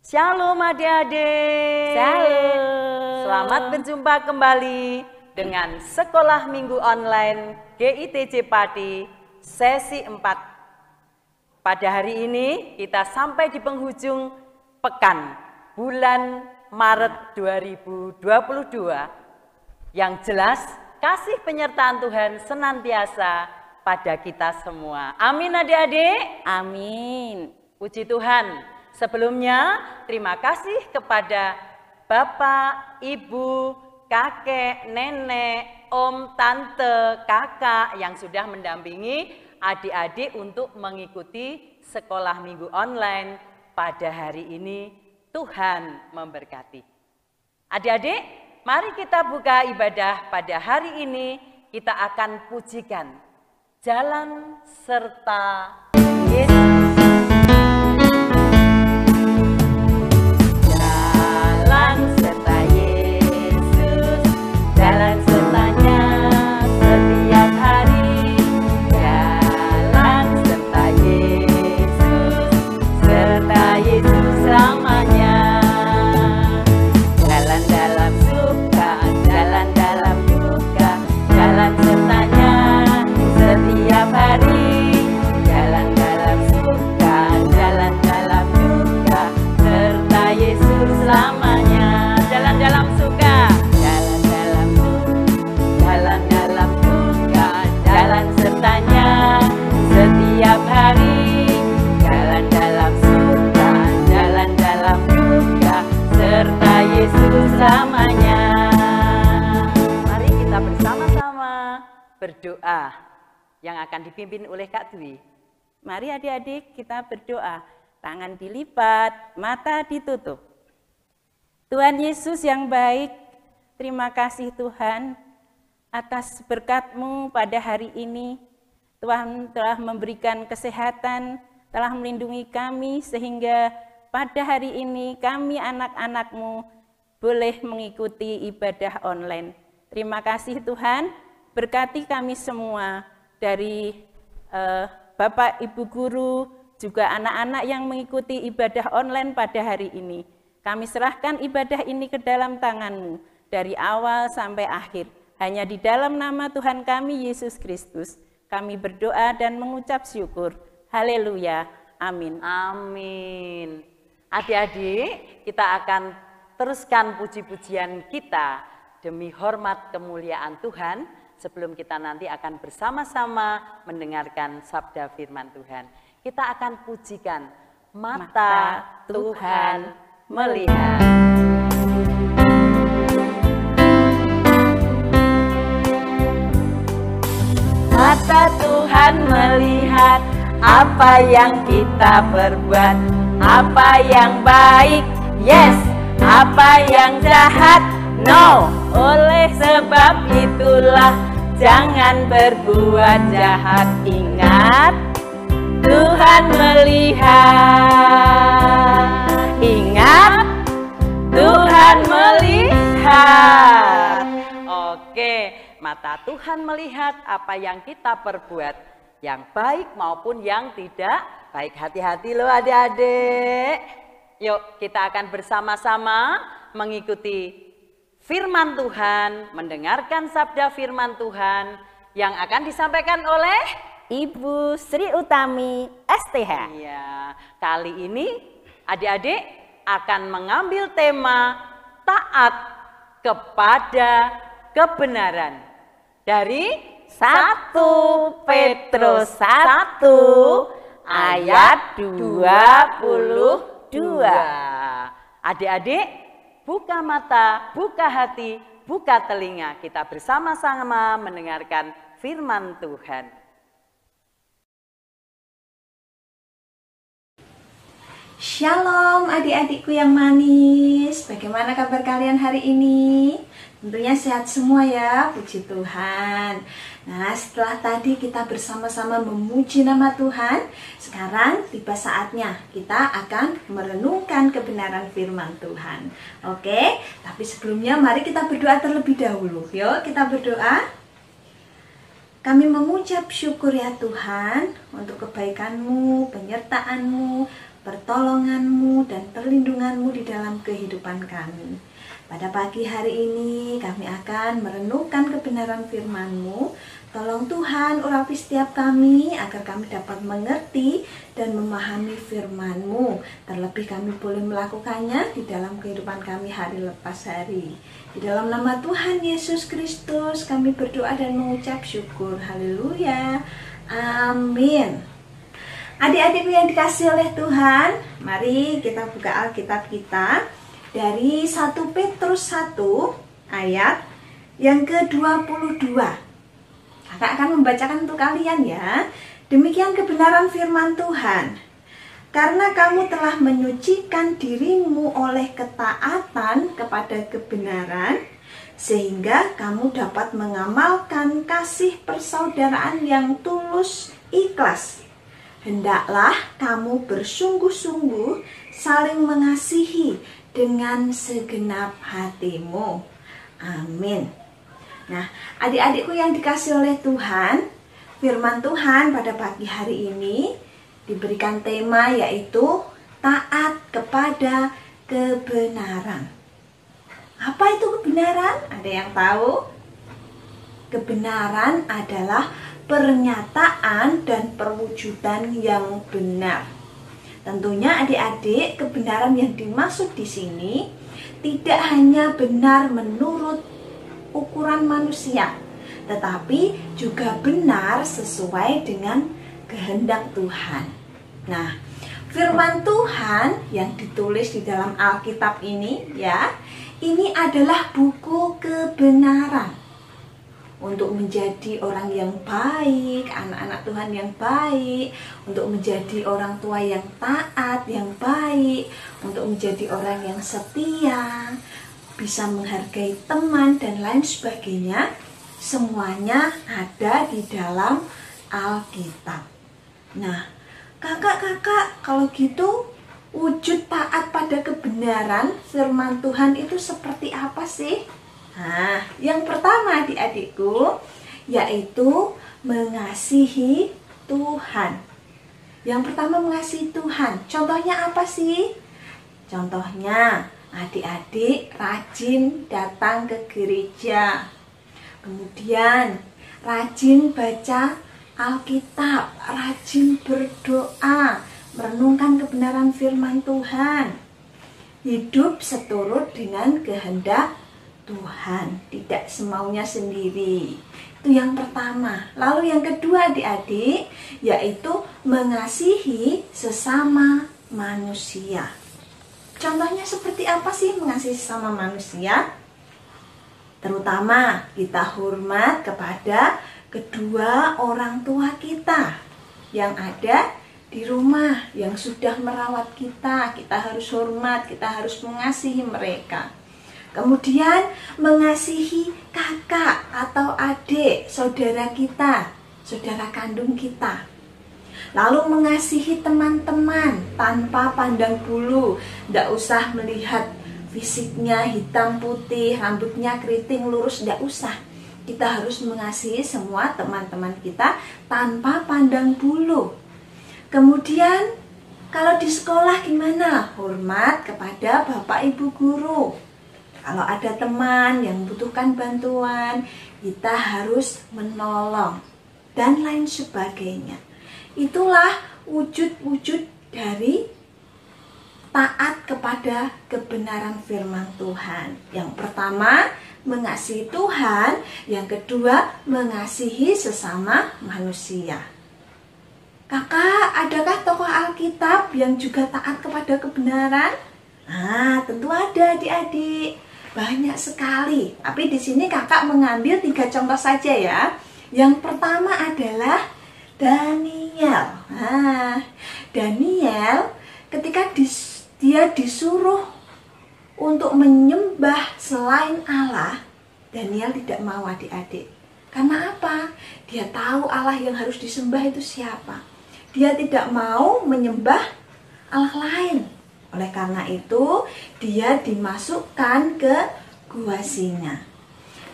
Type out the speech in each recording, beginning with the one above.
Shalom adik-adik. Shalom. Selamat berjumpa kembali dengan Sekolah Minggu Online GITC Pati sesi 4. Pada hari ini kita sampai di penghujung pekan bulan Maret 2022. Yang jelas kasih penyertaan Tuhan senantiasa pada kita semua. Amin adik-adik. Amin. Puji Tuhan. Sebelumnya, terima kasih kepada Bapak, Ibu, kakek, nenek, om, tante, kakak yang sudah mendampingi adik-adik untuk mengikuti sekolah minggu online pada hari ini. Tuhan memberkati. Adik-adik, mari kita buka ibadah pada hari ini. Kita akan pujikan Jalan Serta Yesus. Jalan sertanya setiap hari, jalan serta Yesus selamanya. Jalan dalam suka, jalan dalam duka, jalan sertanya setiap hari, jalan dalam suka, jalan dalam duka, serta Yesus selamanya. Jalan dalam suka, jalan sertanya setiap hari, jalan dalam suka, jalan dalam duka, serta Yesus selamanya. Mari kita bersama-sama berdoa yang akan dipimpin oleh Kak Dwi. Mari adik-adik kita berdoa. Tangan dilipat, mata ditutup. Tuhan Yesus yang baik, terima kasih Tuhan atas berkat-Mu pada hari ini. Tuhan telah memberikan kesehatan, telah melindungi kami sehingga pada hari ini kami anak-anak-Mu boleh mengikuti ibadah online. Terima kasih Tuhan, berkati kami semua dari Bapak Ibu Guru, juga anak-anak yang mengikuti ibadah online pada hari ini. Kami serahkan ibadah ini ke dalam tangan-Mu dari awal sampai akhir. Hanya di dalam nama Tuhan kami, Yesus Kristus, kami berdoa dan mengucap syukur. Haleluya. Amin. Amin. Adik-adik, kita akan teruskan puji-pujian kita demi hormat kemuliaan Tuhan sebelum kita nanti akan bersama-sama mendengarkan sabda firman Tuhan. Kita akan pujikan Mata Tuhan Melihat. Mata Tuhan melihat apa yang kita perbuat, apa yang baik, yes, apa yang jahat, no. Oleh sebab itulah jangan berbuat jahat. Ingat, Tuhan melihat. Ingat, Tuhan melihat. Oke. Mata Tuhan melihat apa yang kita perbuat, yang baik maupun yang tidak baik. Hati-hati loh adik-adik. Yuk kita akan bersama-sama mengikuti firman Tuhan, mendengarkan sabda firman Tuhan yang akan disampaikan oleh Ibu Sri Utami STH. Iya, kali ini adik-adik akan mengambil tema taat kepada kebenaran. Dari 1 Petrus 1 ayat 22. Adik-adik, buka mata, buka hati, buka telinga. Kita bersama-sama mendengarkan firman Tuhan. Shalom adik-adikku yang manis. Bagaimana kabar kalian hari ini? Tentunya sehat semua ya, puji Tuhan. Nah, setelah tadi kita bersama-sama memuji nama Tuhan, sekarang tiba saatnya kita akan merenungkan kebenaran firman Tuhan. Oke, tapi sebelumnya mari kita berdoa terlebih dahulu. Yuk kita berdoa. Kami mengucap syukur ya Tuhan untuk kebaikan-Mu, penyertaan-Mu, pertolongan-Mu dan perlindungan-Mu di dalam kehidupan kami. Pada pagi hari ini kami akan merenungkan kebenaran firman-Mu. Tolong Tuhan urapi setiap kami agar kami dapat mengerti dan memahami firman-Mu. Terlebih kami boleh melakukannya di dalam kehidupan kami hari lepas hari. Di dalam nama Tuhan Yesus Kristus kami berdoa dan mengucap syukur. Haleluya. Amin. Adik-adikku yang dikasihi oleh Tuhan, mari kita buka Alkitab kita dari 1 Petrus 1 ayat yang ke-22. Kakak akan membacakan untuk kalian ya. Demikian kebenaran firman Tuhan. Karena kamu telah menyucikan dirimu oleh ketaatan kepada kebenaran, sehingga kamu dapat mengamalkan kasih persaudaraan yang tulus ikhlas. Hendaklah kamu bersungguh-sungguh saling mengasihi dengan segenap hatimu. Amin. Nah, adik-adikku yang dikasihi oleh Tuhan, firman Tuhan pada pagi hari ini diberikan tema yaitu taat kepada kebenaran. Apa itu kebenaran? Ada yang tahu? Kebenaran adalah pernyataan dan perwujudan yang benar. Tentunya adik-adik, kebenaran yang dimaksud di sini tidak hanya benar menurut ukuran manusia, tetapi juga benar sesuai dengan kehendak Tuhan. Nah, firman Tuhan yang ditulis di dalam Alkitab ini ya, ini adalah buku kebenaran. Untuk menjadi orang yang baik, anak-anak Tuhan yang baik, untuk menjadi orang tua yang taat, yang baik, untuk menjadi orang yang setia, bisa menghargai teman dan lain sebagainya, semuanya ada di dalam Alkitab. Nah, kakak-kakak, kalau gitu wujud taat pada kebenaran firman Tuhan itu seperti apa sih? Nah, yang pertama adik-adikku yaitu mengasihi Tuhan. Yang pertama mengasihi Tuhan. Contohnya apa sih? Contohnya adik-adik rajin datang ke gereja. Kemudian rajin baca Alkitab, rajin berdoa, merenungkan kebenaran firman Tuhan. Hidup seturut dengan kehendak Tuhan, tidak semaunya sendiri. Itu yang pertama. Lalu yang kedua adik-adik, yaitu mengasihi sesama manusia. Contohnya seperti apa sih mengasihi sesama manusia? Terutama kita hormat kepada kedua orang tua kita yang ada di rumah, yang sudah merawat kita. Kita harus hormat, kita harus mengasihi mereka. Kemudian mengasihi kakak atau adik, saudara kita, saudara kandung kita. Lalu mengasihi teman-teman tanpa pandang bulu, tidak usah melihat fisiknya hitam putih, rambutnya keriting lurus, tidak usah. Kita harus mengasihi semua teman-teman kita tanpa pandang bulu. Kemudian kalau di sekolah gimana? Hormat kepada bapak ibu guru. Kalau ada teman yang membutuhkan bantuan, kita harus menolong dan lain sebagainya. Itulah wujud-wujud dari taat kepada kebenaran firman Tuhan. Yang pertama, mengasihi Tuhan. Yang kedua, mengasihi sesama manusia. Kakak, adakah tokoh Alkitab yang juga taat kepada kebenaran? Tentu ada adik-adik. Banyak sekali. Tapi di sini kakak mengambil 3 contoh saja ya. Yang pertama adalah Daniel. Daniel ketika dia disuruh untuk menyembah selain Allah, Daniel tidak mau adik-adik. Karena apa? Dia tahu Allah yang harus disembah itu siapa. Dia tidak mau menyembah Allah lain. Oleh karena itu, dia dimasukkan ke gua singa.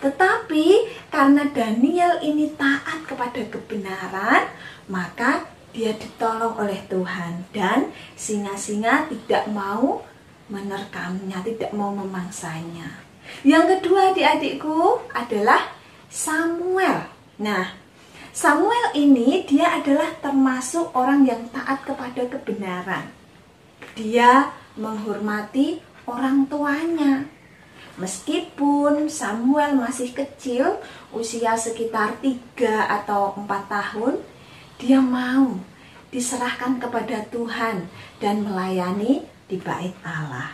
Tetapi karena Daniel ini taat kepada kebenaran, maka dia ditolong oleh Tuhan dan singa-singa tidak mau menerkamnya, tidak mau memangsanya. Yang kedua adik-adikku adalah Samuel. Nah, Samuel ini dia adalah termasuk orang yang taat kepada kebenaran. Dia menghormati orang tuanya. Meskipun Samuel masih kecil, usia sekitar 3 atau 4 tahun, dia mau diserahkan kepada Tuhan dan melayani di bait Allah.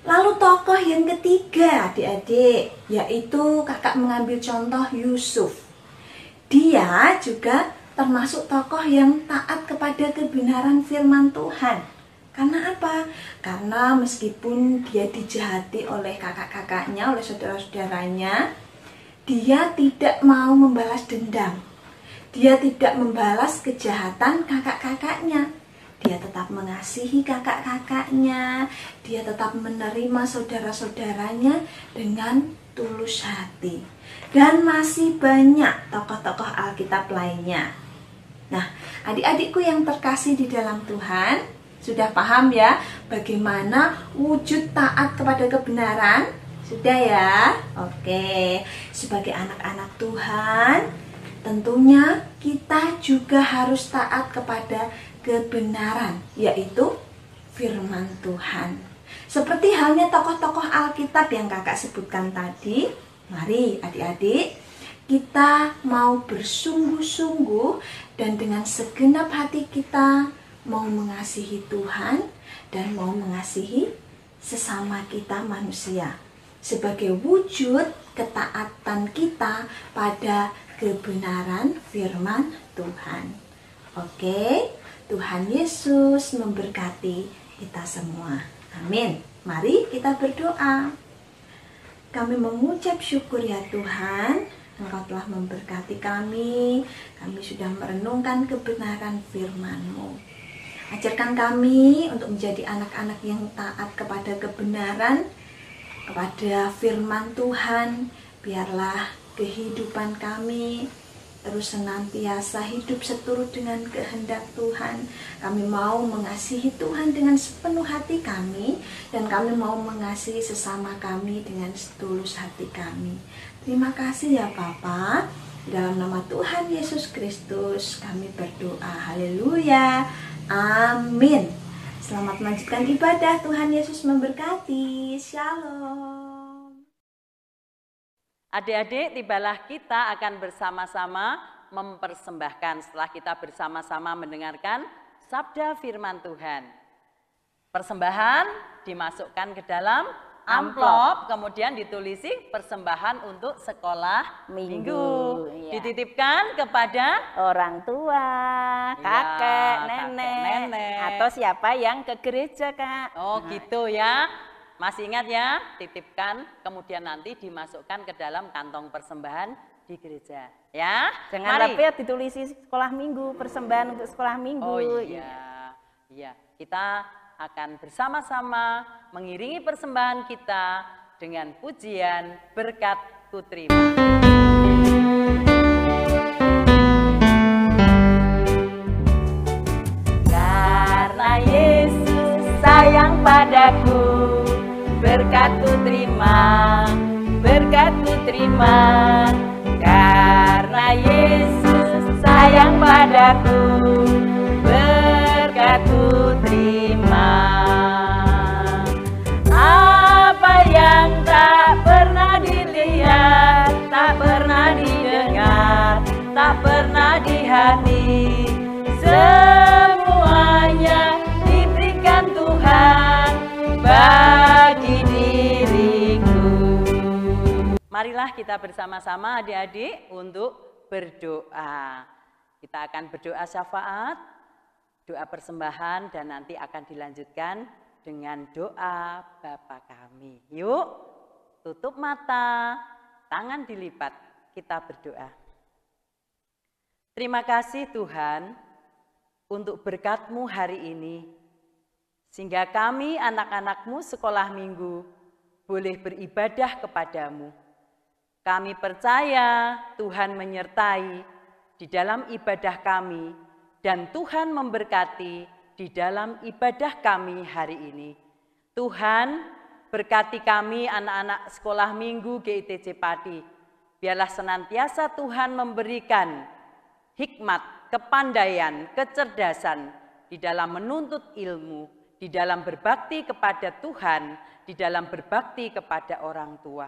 Lalu tokoh yang ketiga adik-adik, yaitu kakak mengambil contoh Yusuf. Dia juga termasuk tokoh yang taat kepada kebenaran firman Tuhan. Karena apa? Karena meskipun dia dijahati oleh kakak-kakaknya, oleh saudara-saudaranya, dia tidak mau membalas dendam. Dia tidak membalas kejahatan kakak-kakaknya. Dia tetap mengasihi kakak-kakaknya. Dia tetap menerima saudara-saudaranya dengan tulus hati. Dan masih banyak tokoh-tokoh Alkitab lainnya. Nah, adik-adikku yang terkasih di dalam Tuhan, sudah paham ya bagaimana wujud taat kepada kebenaran? Sudah ya? Oke. Sebagai anak-anak Tuhan, tentunya kita juga harus taat kepada kebenaran, yaitu firman Tuhan. Seperti halnya tokoh-tokoh Alkitab yang kakak sebutkan tadi, mari adik-adik kita mau bersungguh-sungguh dan dengan segenap hati kita mau mengasihi Tuhan dan mau mengasihi sesama kita manusia sebagai wujud ketaatan kita pada kebenaran firman Tuhan. Oke, Tuhan Yesus memberkati kita semua. Amin. Mari kita berdoa. Kami mengucap syukur ya Tuhan, Engkau telah memberkati kami. Kami sudah merenungkan kebenaran firman-Mu. Ajarkan kami untuk menjadi anak-anak yang taat kepada kebenaran, kepada firman Tuhan. Biarlah kehidupan kami terus senantiasa hidup seturut dengan kehendak Tuhan. Kami mau mengasihi Tuhan dengan sepenuh hati kami, dan kami mau mengasihi sesama kami dengan setulus hati kami. Terima kasih ya Bapa. Dalam nama Tuhan Yesus Kristus kami berdoa. Haleluya. Amin. Selamat melanjutkan ibadah. Tuhan Yesus memberkati. Shalom. Adik-adik, tibalah kita akan bersama-sama mempersembahkan setelah kita bersama-sama mendengarkan sabda firman Tuhan. Persembahan dimasukkan ke dalam amplop, kemudian ditulisi persembahan untuk sekolah minggu. Ya. Dititipkan kepada Orang tua, kakek, nenek, atau atau siapa yang ke gereja, Kak. oh gitu ya. Masih ingat ya, titipkan kemudian nanti dimasukkan ke dalam kantong persembahan di gereja. Ya, Jangan lupa ditulisi sekolah minggu, persembahan untuk sekolah minggu. Oh iya, iya. Kita akan bersama-sama mengiringi persembahan kita dengan pujian berkat ku terima. Karena Yesus sayang padaku, berkat ku terima, berkat ku terima. Karena Yesus sayang padaku, berkat ku terima. Apa yang tak pernah dilihat, tak pernah didengar, tak pernah di hati, semuanya diberikan Tuhan bagi diriku. Marilah kita bersama-sama adik-adik untuk berdoa. Kita akan berdoa syafaat, doa persembahan, dan nanti akan dilanjutkan dengan doa Bapa kami. Yuk, tutup mata, tangan dilipat, kita berdoa. Terima kasih Tuhan untuk berkat-Mu hari ini, sehingga kami anak-anak-Mu sekolah minggu boleh beribadah kepadamu. Kami percaya Tuhan menyertai di dalam ibadah kami, dan Tuhan memberkati di dalam ibadah kami hari ini. Tuhan berkati kami anak-anak sekolah minggu GITC Pati. Biarlah senantiasa Tuhan memberikan hikmat, kepandaian, kecerdasan di dalam menuntut ilmu, di dalam berbakti kepada Tuhan, di dalam berbakti kepada orang tua.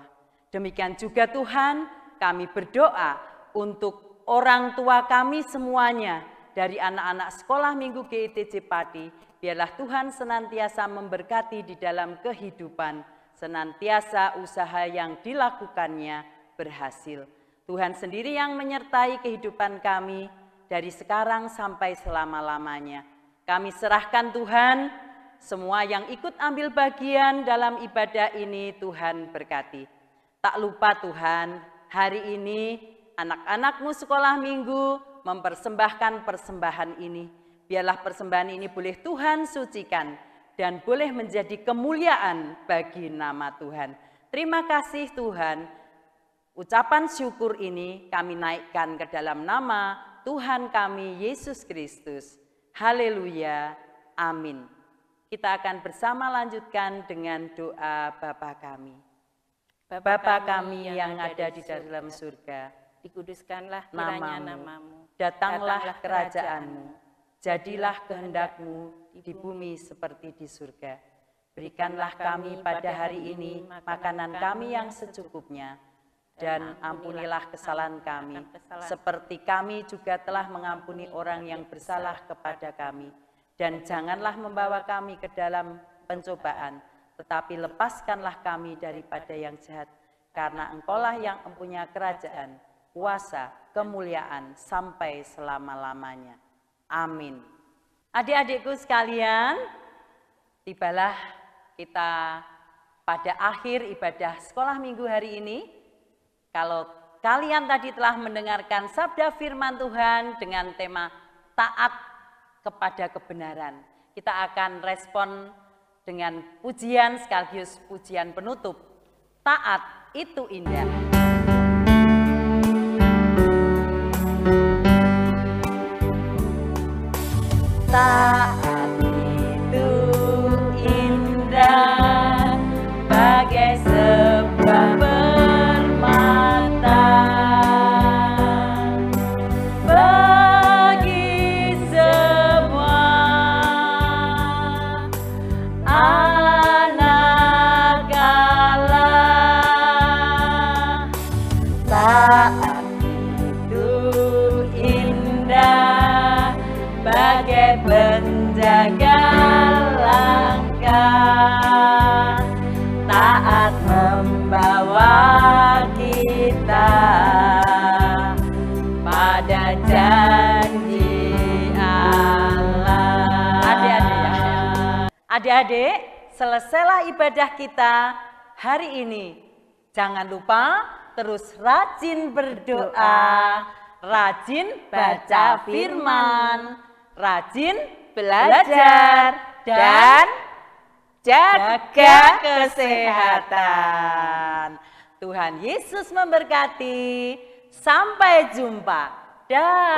Demikian juga Tuhan, kami berdoa untuk orang tua kami semuanya, dari anak-anak sekolah minggu GITC Pati, biarlah Tuhan senantiasa memberkati di dalam kehidupan, senantiasa usaha yang dilakukannya berhasil. Tuhan sendiri yang menyertai kehidupan kami dari sekarang sampai selama-lamanya. Kami serahkan Tuhan, semua yang ikut ambil bagian dalam ibadah ini Tuhan berkati. Tak lupa Tuhan, hari ini anak-anakmu sekolah minggu mempersembahkan persembahan ini. Biarlah persembahan ini boleh Tuhan sucikan dan boleh menjadi kemuliaan bagi nama Tuhan. Terima kasih Tuhan. Ucapan syukur ini kami naikkan ke dalam nama Tuhan kami Yesus Kristus. Haleluya. Amin. Kita akan bersama lanjutkan dengan doa Bapa kami. Bapa kami yang ada di dalam surga, dikuduskanlah kiranya namamu. Datanglah kerajaanmu, jadilah kehendak-mu di bumi seperti di surga. Berikanlah kami pada hari ini makanan kami yang secukupnya, dan ampunilah kesalahan kami, seperti kami juga telah mengampuni orang yang bersalah kepada kami. Dan janganlah membawa kami ke dalam pencobaan, tetapi lepaskanlah kami daripada yang jahat, karena Engkaulah yang mempunyai kerajaan, kuasa, kemuliaan sampai selama-lamanya. Amin. Adik-adikku sekalian, tibalah kita pada akhir ibadah sekolah minggu hari ini. Kalau kalian tadi telah mendengarkan sabda firman Tuhan dengan tema taat kepada kebenaran, kita akan respon dengan pujian sekaligus pujian penutup. Taat itu indah. Taat itu indah bagai sebuah permata bagi semua anak Allah. Taat itu indah bagai penjaga langkah, taat membawa kita pada janji Allah. Adik-adik, selesailah ibadah kita hari ini. Jangan lupa terus rajin berdoa, rajin baca firman, rajin belajar, dan jaga kesehatan. Tuhan Yesus memberkati. Sampai jumpa. Dah.